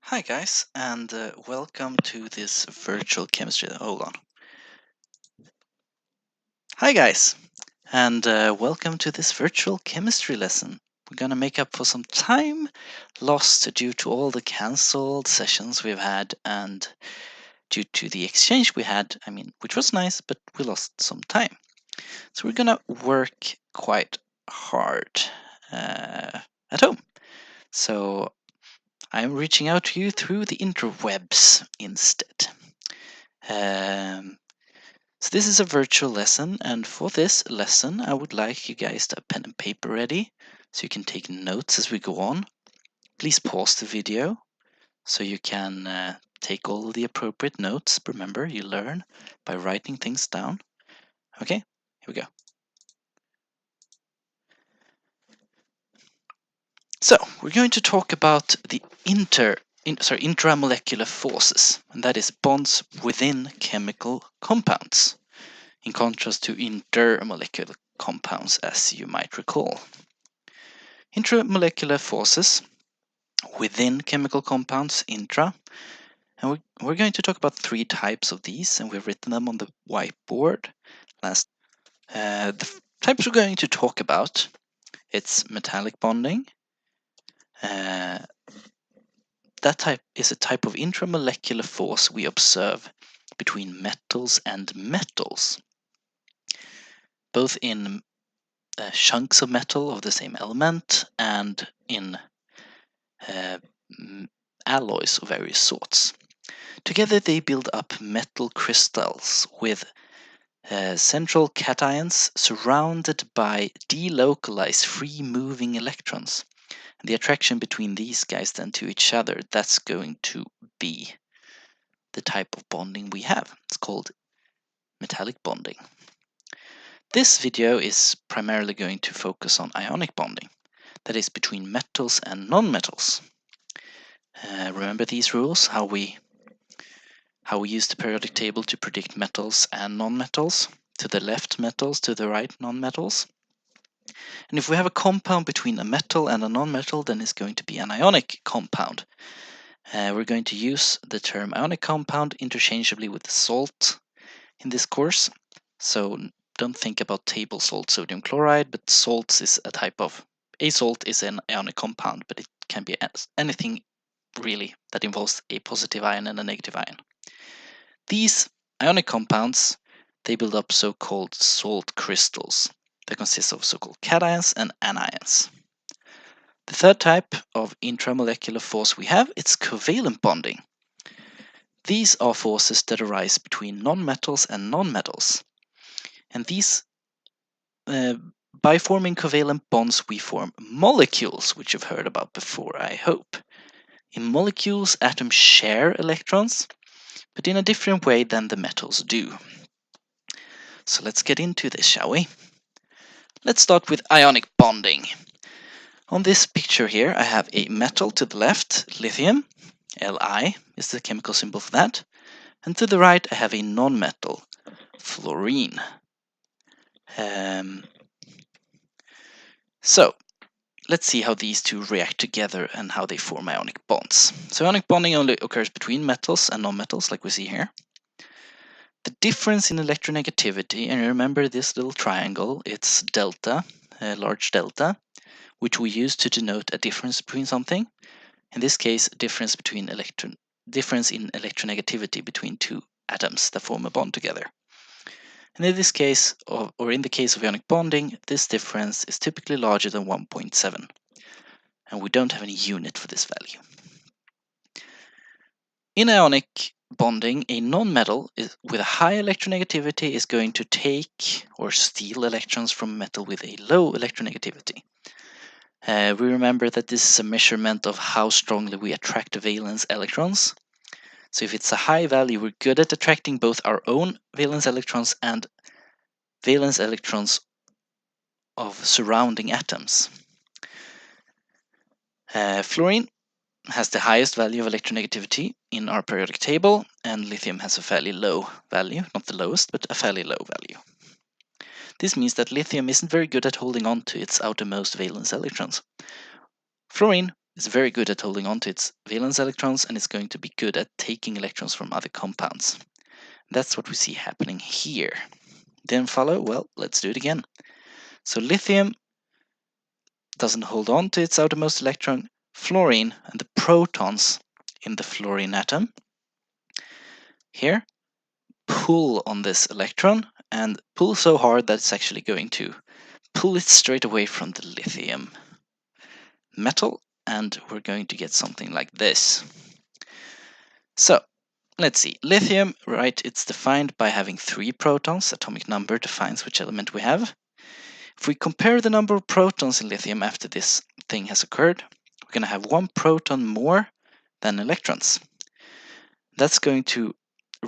Hi guys, and welcome to this virtual chemistry. Hold on. Hi guys, and welcome to this virtual chemistry lesson. We're gonna make up for some time lost due to all the cancelled sessions we've had and due to the exchange we had. Which was nice, but we lost some time. So we're gonna work quite hard at home. So I'm reaching out to you through the interwebs instead. So this is a virtual lesson, and for this lesson I would like you guys to have pen and paper ready so you can take notes as we go on. Please pause the video so you can take all of the appropriate notes. Remember, you learn by writing things down. Okay, here we go. So we're going to talk about the intramolecular forces, and that is bonds within chemical compounds, in contrast to intermolecular compounds, as you might recall. Intramolecular forces within chemical compounds, intra, and we're going to talk about three types of these, and we've written them on the whiteboard. The types we're going to talk about, it's metallic bonding. That type is a type of intramolecular force we observe between metals and metals, both in chunks of metal of the same element and in alloys of various sorts. Together they build up metal crystals with central cations surrounded by delocalized free-moving electrons. The attraction between these guys then to each other, that's going to be the type of bonding we have. It's called metallic bonding. This video is primarily going to focus on ionic bonding, that is between metals and non-metals. Remember these rules, how we use the periodic table to predict metals and non-metals, to the left metals, to the right non-metals. And if we have a compound between a metal and a non-metal, then it's going to be an ionic compound. We're going to use the term ionic compound interchangeably with salt in this course. So don't think about table salt sodium chloride, but salts is a salt is an ionic compound, but it can be anything really that involves a positive ion and a negative ion. These ionic compounds, they build up so-called salt crystals that consist of so-called cations and anions. The third type of intramolecular force we have, it's covalent bonding. These are forces that arise between non-metals and non-metals. And these, by forming covalent bonds, we form molecules, which you've heard about before, I hope. In molecules, atoms share electrons, but in a different way than the metals do. So let's get into this, shall we? Let's start with ionic bonding. On this picture here, I have a metal to the left, lithium, Li is the chemical symbol for that, and to the right I have a non-metal, fluorine. So let's see how these two react together and how they form ionic bonds. So ionic bonding only occurs between metals and non-metals, like we see here. The difference in electronegativity, and remember this little triangle, it's delta, a large delta, which we use to denote a difference between something. In this case, difference in electronegativity between two atoms that form a bond together. And in this case, or in the case of ionic bonding, this difference is typically larger than 1.7. And we don't have any unit for this value. In ionic bonding, a non-metal with a high electronegativity is going to take or steal electrons from a metal with a low electronegativity. We remember that this is a measurement of how strongly we attract valence electrons. So if it's a high value, we're good at attracting both our own valence electrons and valence electrons of surrounding atoms. Fluorine has the highest value of electronegativity in our periodic table, and lithium has a fairly low value, not the lowest, but a fairly low value. This means that lithium isn't very good at holding on to its outermost valence electrons. Fluorine is very good at holding on to its valence electrons, and it's going to be good at taking electrons from other compounds. That's what we see happening here. Didn't follow? Well, let's do it again. So lithium doesn't hold on to its outermost electron. Fluorine and the protons in the fluorine atom here pull on this electron and pull so hard that it's actually going to pull it straight away from the lithium metal, and we're going to get something like this. So let's see. Lithium, right, it's defined by having 3 protons. Atomic number defines which element we have. If we compare the number of protons in lithium after this thing has occurred, we're going to have 1 proton more than electrons. That's going to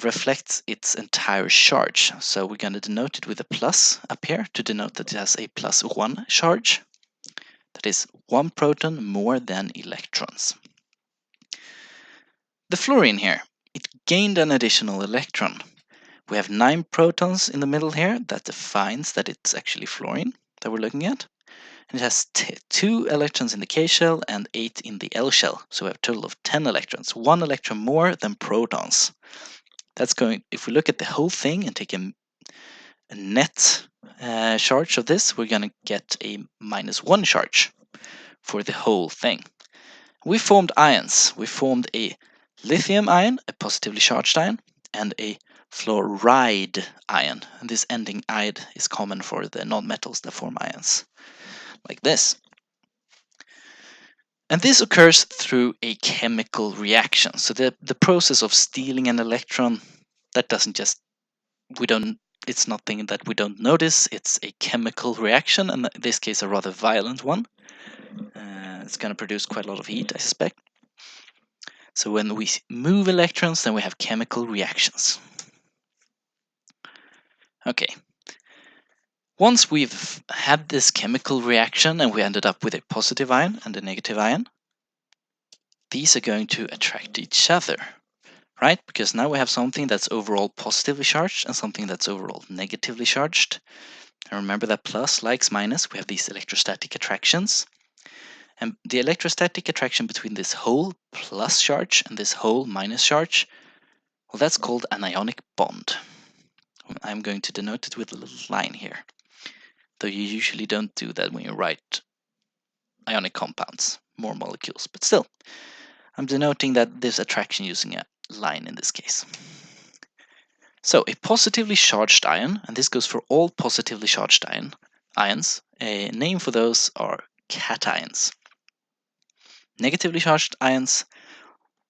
reflect its entire charge. So we're going to denote it with a plus up here to denote that it has a +1 charge. That is 1 proton more than electrons. The fluorine here, it gained an additional electron. We have 9 protons in the middle here. That defines that it's actually fluorine that we're looking at. And it has 2 electrons in the K shell and 8 in the L shell. So we have a total of 10 electrons, 1 electron more than protons. That's going, if we look at the whole thing and take a net charge of this, we're going to get a -1 charge for the whole thing. We formed ions. We formed a lithium ion, a positively charged ion, and a fluoride ion. And this ending "ide" is common for the non-metals that form ions, like this. And this occurs through a chemical reaction. So the process of stealing an electron, that doesn't just, it's nothing that we don't notice. It's a chemical reaction, and in this case a rather violent one. It's going to produce quite a lot of heat, I suspect. So when we move electrons, then we have chemical reactions. Okay. Once we've had this chemical reaction and we ended up with a positive ion and a negative ion, these are going to attract each other, right? Because now we have something that's overall positively charged and something that's overall negatively charged. And remember that plus likes minus, we have these electrostatic attractions. And the electrostatic attraction between this whole plus charge and this whole minus charge, well, that's called an ionic bond. I'm going to denote it with a little line here, though you usually don't do that when you write ionic compounds, more molecules, but still, I'm denoting that this attraction using a line in this case. So a positively charged ion, and this goes for all positively charged ions, a name for those are cations. Negatively charged ions,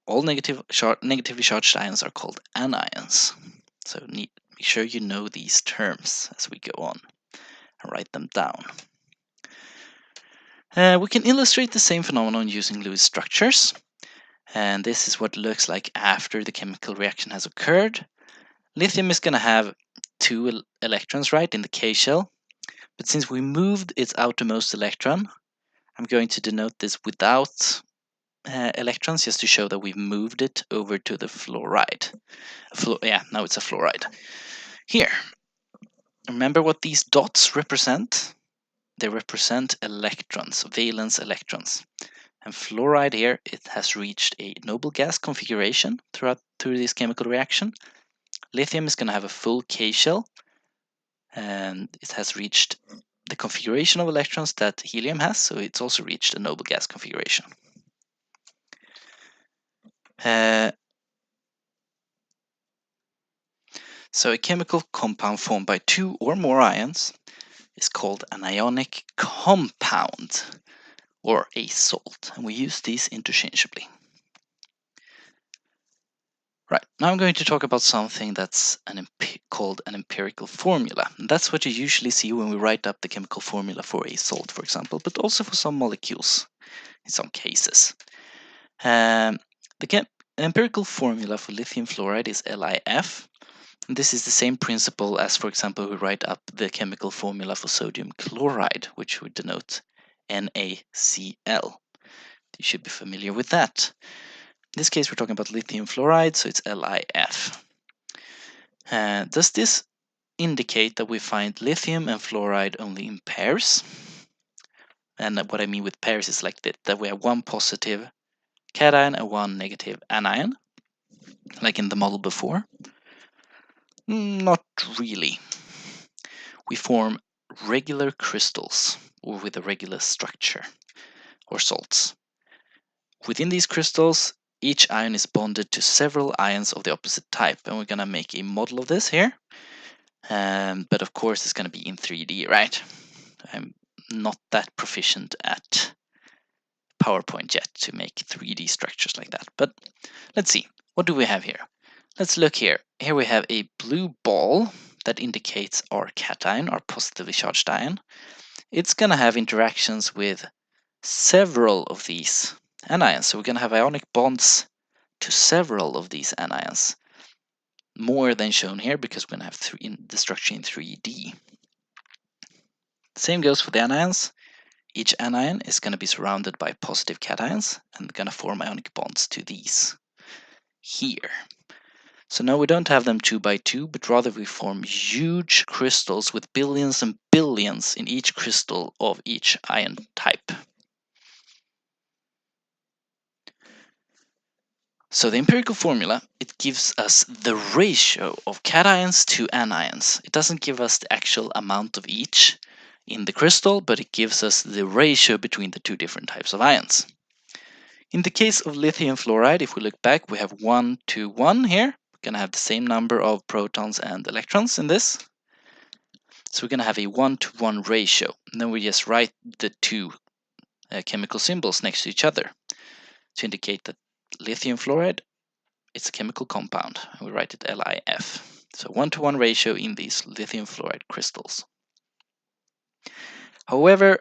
all negatively charged ions are called anions. So make sure you know these terms as we go on and write them down. We can illustrate the same phenomenon using Lewis structures. And this is what it looks like after the chemical reaction has occurred. Lithium is going to have 2 electrons, right, in the K shell. But since we moved its outermost electron, I'm going to denote this without electrons, just to show that we've moved it over to the fluoride. Now it's a fluoride. Here, remember what these dots represent? They represent electrons, valence electrons. And fluoride here, it has reached a noble gas configuration through this chemical reaction. Lithium is going to have a full K shell, and it has reached the configuration of electrons that helium has, so it's also reached a noble gas configuration. So a chemical compound formed by 2 or more ions is called an ionic compound, or a salt, and we use these interchangeably. Right, now I'm going to talk about something that's called an empirical formula. And that's what you usually see when we write up the chemical formula for a salt, for example, but also for some molecules in some cases. The empirical formula for lithium fluoride is LiF. And this is the same principle as, for example, we write up the chemical formula for sodium chloride, which would denote NaCl. You should be familiar with that. In this case, we're talking about lithium fluoride, so it's LiF. Does this indicate that we find lithium and fluoride only in pairs? And what I mean with pairs is like that we have one positive cation and one negative anion, like in the model before. Not really. We form regular crystals, or with a regular structure, or salts. Within these crystals, each ion is bonded to several ions of the opposite type, and we're going to make a model of this here. But of course, it's going to be in 3D, right? I'm not that proficient at PowerPoint yet to make 3D structures like that. But let's see, what do we have here? Let's look here. Here we have a blue ball that indicates our cation, our positively charged ion. It's going to have interactions with several of these anions. So we're going to have ionic bonds to several of these anions. More than shown here because we're going to have the structure in 3D. Same goes for the anions. Each anion is going to be surrounded by positive cations and going to form ionic bonds to these here. So now we don't have them 2 by 2, but rather we form huge crystals with billions and billions in each crystal of each ion type. So the empirical formula, it gives us the ratio of cations to anions. It doesn't give us the actual amount of each in the crystal, but it gives us the ratio between the two different types of ions. In the case of lithium fluoride, if we look back, we have 1 to 1 here. We're going to have the same number of protons and electrons in this. So we're going to have a 1 to 1 ratio. And then we just write the two chemical symbols next to each other to indicate that lithium fluoride, it's a chemical compound. We write it LiF. So 1 to 1 ratio in these lithium fluoride crystals. However,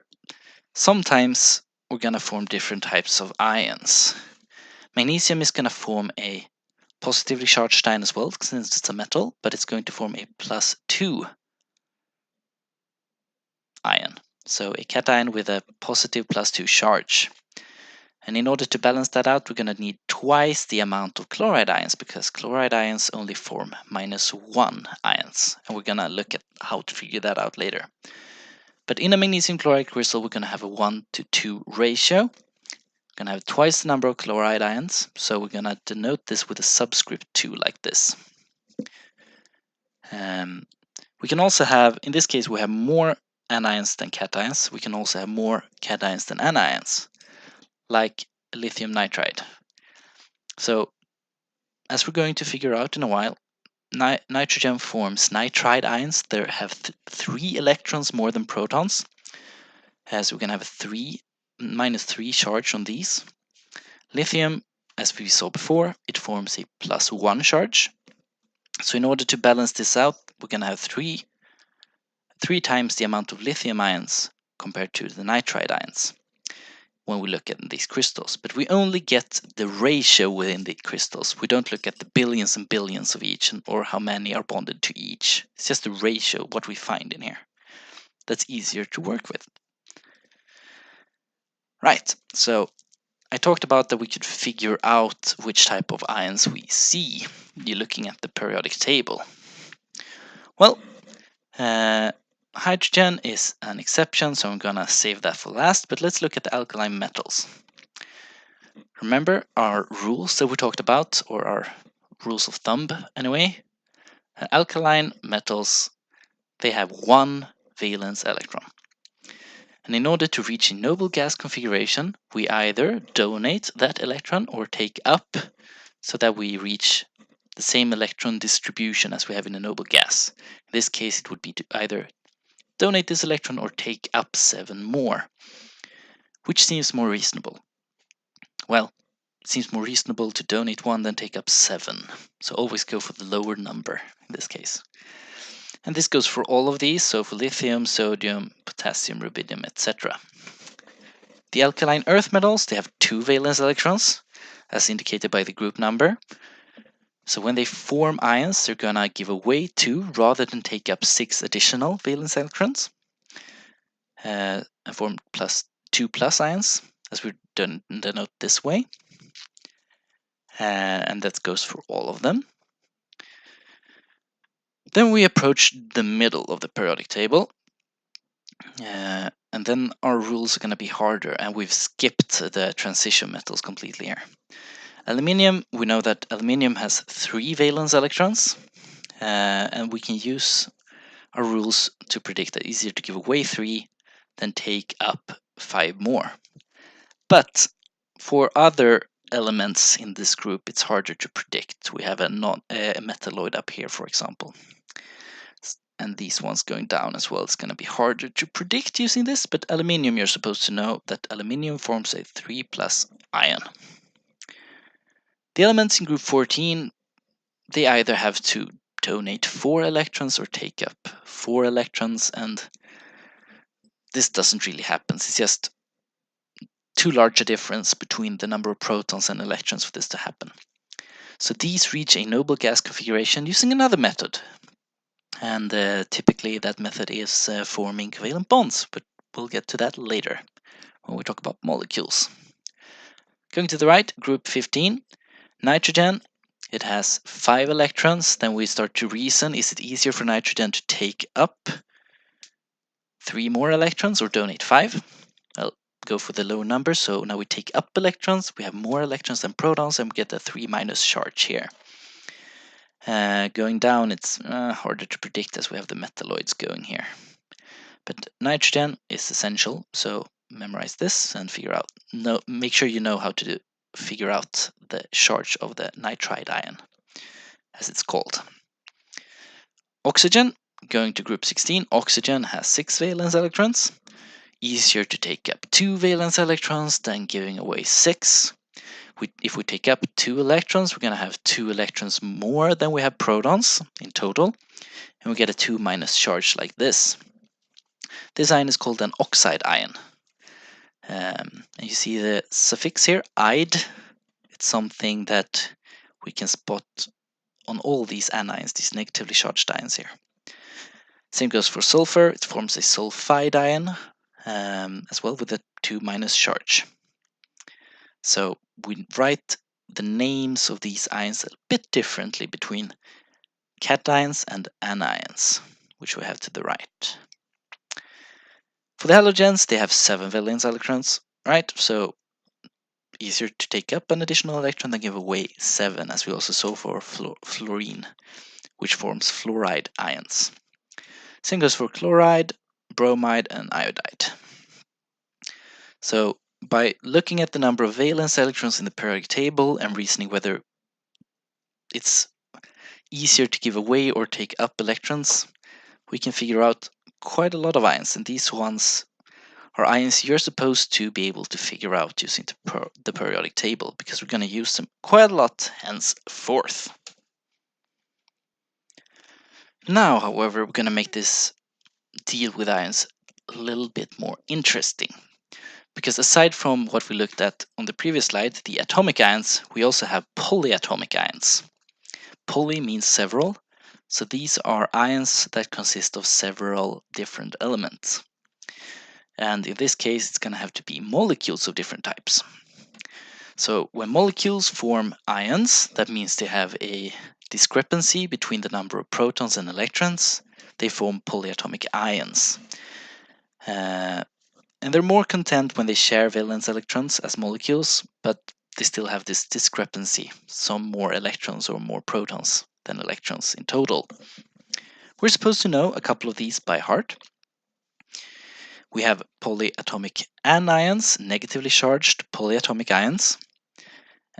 sometimes we're going to form different types of ions. Magnesium is going to form a positively charged ion as well, since it's a metal, but it's going to form a +2 ion. So a cation with a positive +2 charge. And in order to balance that out, we're going to need twice the amount of chloride ions, because chloride ions only form -1 ions. And we're going to look at how to figure that out later. But in a magnesium chloride crystal, we're going to have a 1 to 2 ratio. We're going to have twice the number of chloride ions. So we're going to denote this with a subscript 2 like this. We can also have, in this case, we have more anions than cations. We can also have more cations than anions, like lithium nitride. So, as we're going to figure out in a while, nitrogen forms nitride ions. They have 3 electrons more than protons. So we're going to have a -3 charge on these. Lithium, as we saw before, it forms a +1 charge. So in order to balance this out, we're going to have three times the amount of lithium ions compared to the nitride ions when we look at these crystals. But we only get the ratio within the crystals. We don't look at the billions and billions of each or how many are bonded to each. It's just the ratio, what we find in here. That's easier to work with. Right, so I talked about that we could figure out which type of ions we see. You're looking at the periodic table. Well, hydrogen is an exception, so I'm gonna save that for last, but let's look at the alkaline metals. Remember our rules that we talked about, or our rules of thumb anyway? Alkaline metals, they have 1 valence electron. And in order to reach a noble gas configuration, we either donate that electron or take up so that we reach the same electron distribution as we have in a noble gas. In this case, it would be to either donate this electron or take up 7 more. Which seems more reasonable? Well, it seems more reasonable to donate 1 than take up 7. So always go for the lower number in this case. And this goes for all of these, so for lithium, sodium, potassium, rubidium, etc. The alkaline earth metals, they have 2 valence electrons, as indicated by the group number. So when they form ions, they're gonna give away 2 rather than take up 6 additional valence electrons, and form +2+ ions, as we denote this way. And that goes for all of them. Then we approach the middle of the periodic table, and And then our rules are going to be harder, and we've skipped the transition metals completely here. Aluminium, we know that aluminium has 3 valence electrons, and we can use our rules to predict that it's easier to give away 3 than take up 5 more. But for other elements in this group, it's harder to predict. We have a metalloid up here, for example. And these ones going down as well. It's going to be harder to predict using this, but aluminium, you're supposed to know that aluminium forms a 3+ ion. The elements in group 14, they either have to donate 4 electrons or take up 4 electrons, and this doesn't really happen. It's just too large a difference between the number of protons and electrons for this to happen. So these reach a noble gas configuration using another method. And typically that method is forming covalent bonds, but we'll get to that later when we talk about molecules. Going to the right, group 15, nitrogen. It has 5 electrons. Then we start to reason, is it easier for nitrogen to take up 3 more electrons or donate 5? Well, go for the lower number. So now we take up electrons, we have more electrons than protons, and we get a 3- charge here. Going down, it's harder to predict as we have the metalloids going here. But nitrogen is essential, so memorize this and figure out. Make sure you know how to figure out the charge of the nitride ion, as it's called. Oxygen, going to group 16. Oxygen has 6 valence electrons. Easier to take up 2 valence electrons than giving away 6. If we take up 2 electrons, we're going to have 2 electrons more than we have protons in total, and we get a 2- charge like this. This ion is called an oxide ion. And you see the suffix here, "ide." It's something that we can spot on all these anions, these negatively charged ions here. Same goes for sulfur. It forms a sulfide ion as well with a 2- charge. So we write the names of these ions a bit differently between cations and anions, which we have to the right. For the halogens, they have 7 valence electrons, right? So easier to take up an additional electron than give away 7, as we also saw for fluorine, which forms fluoride ions. Same goes for chloride, bromide, and iodide. So by looking at the number of valence electrons in the periodic table and reasoning whether it's easier to give away or take up electrons, we can figure out quite a lot of ions, and these ones are ions you're supposed to be able to figure out using the periodic table, because we're going to use them quite a lot henceforth. Now, however, we're going to make this deal with ions a little bit more interesting. Because aside from what we looked at on the previous slide, the atomic ions, we also have polyatomic ions. Poly means several, so these are ions that consist of several different elements. And in this case, it's going to have to be molecules of different types. So when molecules form ions, that means they have a discrepancy between the number of protons and electrons. They form polyatomic ions. And they're more content when they share valence electrons as molecules, but they still have this discrepancy, some more electrons or more protons than electrons in total. We're supposed to know a couple of these by heart. We have polyatomic anions, negatively charged polyatomic ions.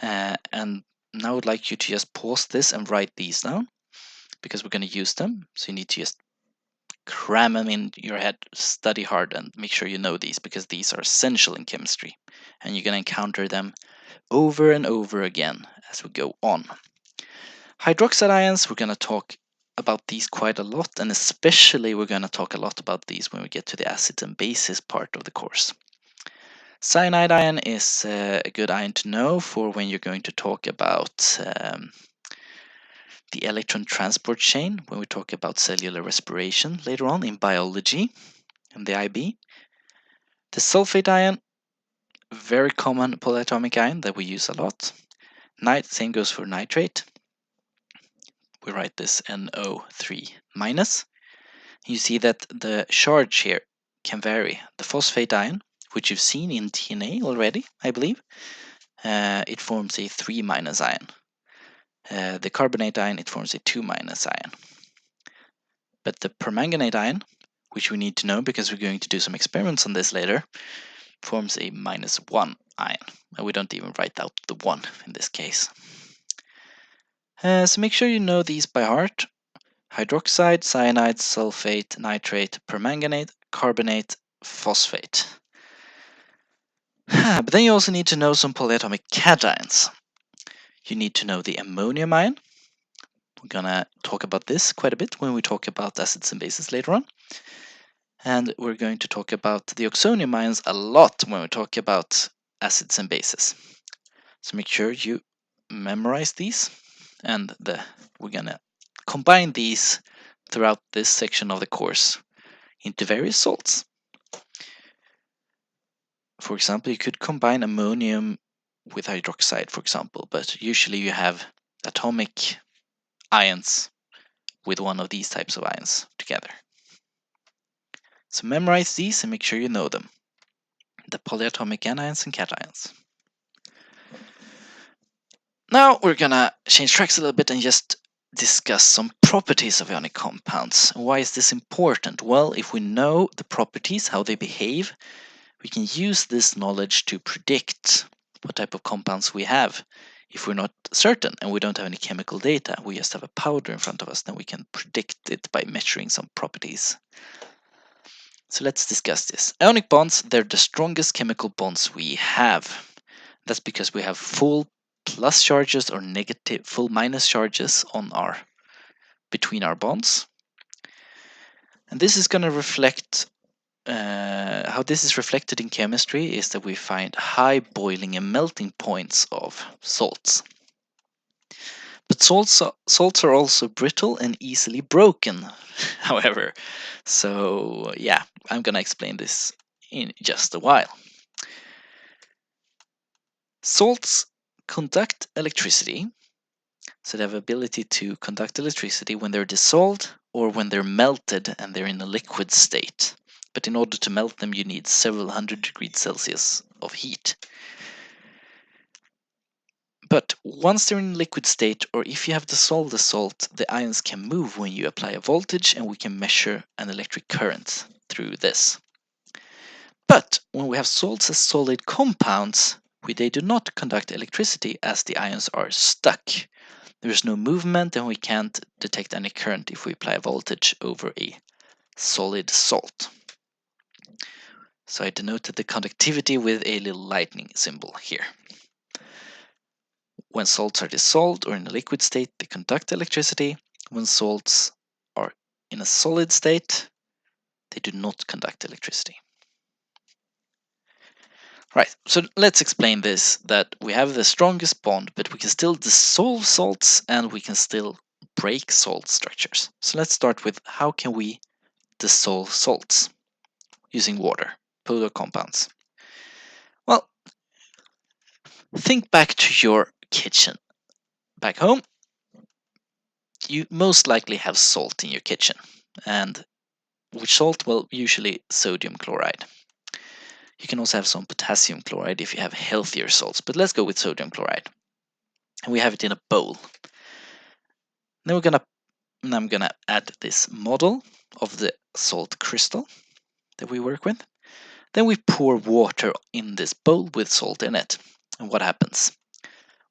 And now I would like you to just pause this and write these down, because we're going to use them. So you need to just cram them in your head, study hard, and make sure you know these, because these are essential in chemistry. And you're going to encounter them over and over again as we go on. Hydroxide ions, we're going to talk about these quite a lot, and especially we're going to talk a lot about these when we get to the acids and bases part of the course. Cyanide ion is a good ion to know for when you're going to talk about the electron transport chain, when we talk about cellular respiration later on in biology and the IB. The sulfate ion, very common polyatomic ion that we use a lot. Same goes for nitrate. We write this NO3-. You see that the charge here can vary. The phosphate ion, which you've seen in DNA already, I believe, it forms a 3- ion. The carbonate ion, it forms a 2- ion. But the permanganate ion, which we need to know because we're going to do some experiments on this later, forms a -1 ion. And we don't even write out the 1 in this case. So make sure you know these by heart. Hydroxide, cyanide, sulfate, nitrate, permanganate, carbonate, phosphate. But then you also need to know some polyatomic cations. You need to know the ammonium ion. We're gonna talk about this quite a bit when we talk about acids and bases later on. And we're going to talk about the oxonium ions a lot when we talk about acids and bases. So make sure you memorize these, and we're gonna combine these throughout this section of the course into various salts. For example, you could combine ammonium with hydroxide, for example, but usually you have atomic ions with one of these types of ions together. So memorize these and make sure you know them. The polyatomic anions and cations. Now we're gonna change tracks a little bit and just discuss some properties of ionic compounds. Why is this important? Well, if we know the properties, how they behave, we can use this knowledge to predict what type of compounds we have. If we're not certain and we don't have any chemical data, we just have a powder in front of us, then we can predict it by measuring some properties. So let's discuss this. Ionic bonds, they're the strongest chemical bonds we have. That's because we have full plus charges or negative full minus charges between our bonds. And this is going to reflect how this is reflected in chemistry is that we find high boiling and melting points of salts. But salts are also brittle and easily broken, however. So yeah, I'm gonna explain this in just a while. Salts conduct electricity, so they have ability to conduct electricity when they're dissolved or when they're melted and they're in a liquid state. But in order to melt them, you need several hundred degrees Celsius of heat. But once they're in liquid state, or if you have dissolved the salt, the ions can move when you apply a voltage, and we can measure an electric current through this. But when we have salts as solid compounds, they do not conduct electricity as the ions are stuck. There is no movement, and we can't detect any current if we apply a voltage over a solid salt. So I denoted the conductivity with a little lightning symbol here. When salts are dissolved or in a liquid state, they conduct electricity. When salts are in a solid state, they do not conduct electricity. Right, so let's explain this, that we have the strongest bond, but we can still dissolve salts and we can still break salt structures. So let's start with how can we dissolve salts using water, polar compounds. Well, think back to your kitchen. Back home, you most likely have salt in your kitchen. And which salt? Well, usually sodium chloride. You can also have some potassium chloride if you have healthier salts, but let's go with sodium chloride. And we have it in a bowl. Then I'm gonna add this model of the salt crystal that we work with. Then we pour water in this bowl with salt in it. And what happens?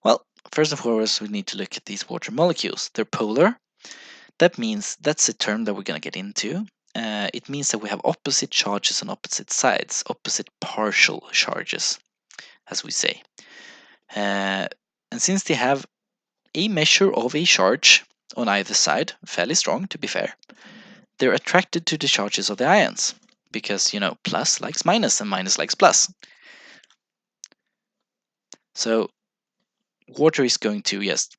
Well, first and foremost, we need to look at these water molecules. They're polar. That means that's a term that we're gonna get into. It means that we have opposite charges on opposite sides, opposite partial charges, as we say. And since they have a measure of a charge on either side, fairly strong to be fair, they're attracted to the charges of the ions, because, plus likes minus and minus likes plus. So water is going to just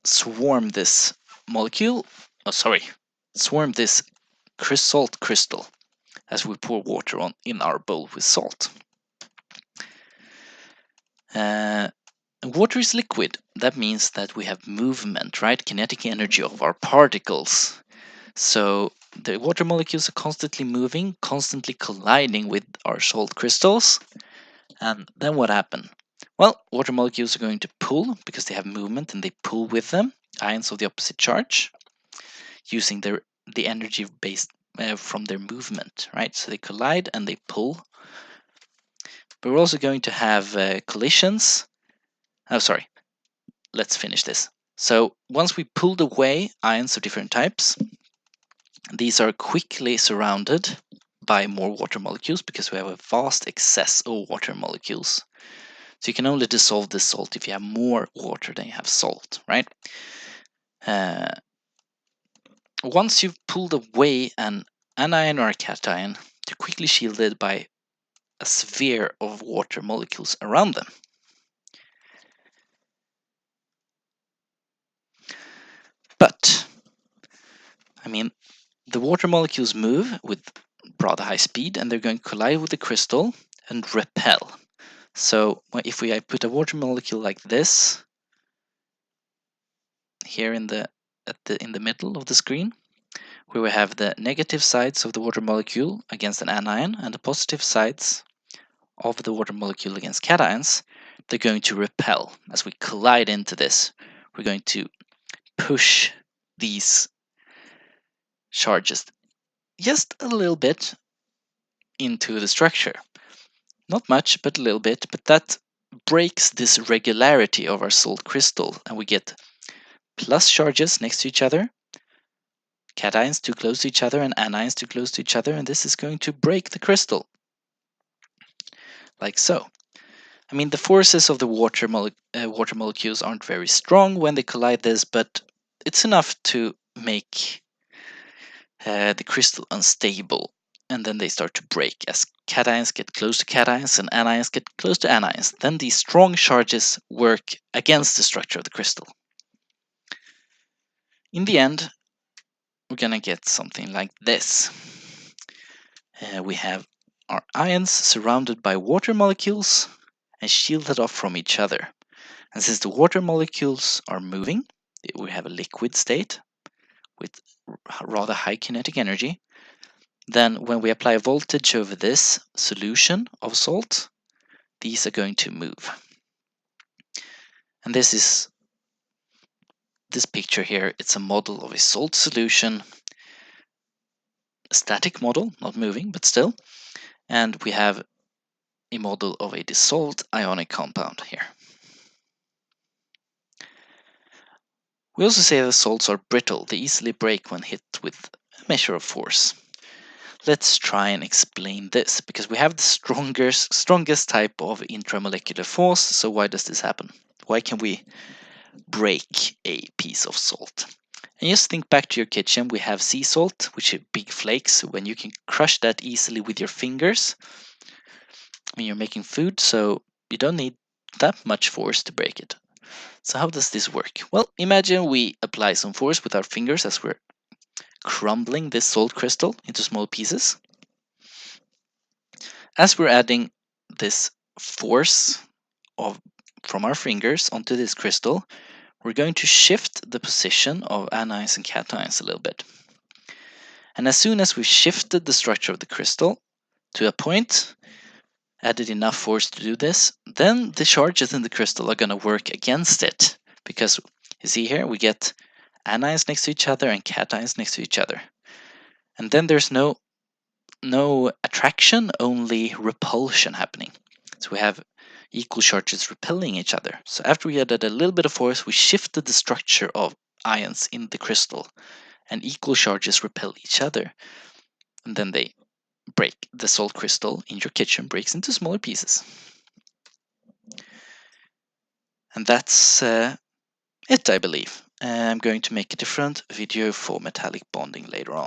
swarm this molecule, swarm this salt crystal as we pour water in our bowl with salt. Water is liquid. That means that we have movement, right? Kinetic energy of our particles. So the water molecules are constantly moving, constantly colliding with our salt crystals. And then what happened? Well, water molecules are going to pull because they have movement and they pull with them ions of the opposite charge using the energy based from their movement, right? So they collide and they pull. But we're also going to have collisions. Oh, sorry. Let's finish this. So once we pulled away ions of different types, these are quickly surrounded by more water molecules because we have a vast excess of water molecules. So you can only dissolve this salt if you have more water than you have salt, right? Once you've pulled away an anion or a cation, they're quickly shielded by a sphere of water molecules around them. But, I mean, the water molecules move with rather high speed and they're going to collide with the crystal and repel. So if I put a water molecule like this here in the middle of the screen, where we have the negative sides of the water molecule against an anion and the positive sides of the water molecule against cations, they're going to repel. As we collide into this, we're going to push these charges just a little bit into the structure. Not much, but a little bit, but that breaks this regularity of our salt crystal, and we get plus charges next to each other, cations too close to each other, and anions too close to each other, and this is going to break the crystal. Like so. I mean, the forces of the water molecules aren't very strong when they collide this, but it's enough to make the crystal unstable, and then they start to break as cations get close to cations and anions get close to anions. Then these strong charges work against the structure of the crystal. In the end, we're gonna get something like this. We have our ions surrounded by water molecules and shielded off from each other. And since the water molecules are moving, we have a liquid state with rather high kinetic energy. Then when we apply voltage over this solution of salt, these are going to move. And this picture here, it's a model of a salt solution, a static model, not moving, but still. And we have a model of a dissolved ionic compound here. We also say that salts are brittle. They easily break when hit with a measure of force. Let's try and explain this, because we have the strongest type of intramolecular force. So why does this happen? Why can we break a piece of salt? And just think back to your kitchen. We have sea salt, which are big flakes, when you can crush that easily with your fingers when you're making food, so you don't need that much force to break it. So how does this work? Well, imagine we apply some force with our fingers as we're crumbling this salt crystal into small pieces. As we're adding this force from our fingers onto this crystal, we're going to shift the position of anions and cations a little bit. And as soon as we've shifted the structure of the crystal to a point, added enough force to do this, then the charges in the crystal are going to work against it. Because you see here, we get anions next to each other and cations next to each other. And then there's no attraction, only repulsion happening. So we have equal charges repelling each other. So after we added a little bit of force, we shifted the structure of ions in the crystal, and equal charges repel each other. And then they break. The salt crystal in your kitchen breaks into smaller pieces. And that's it, I believe. I'm going to make a different video for metallic bonding later on.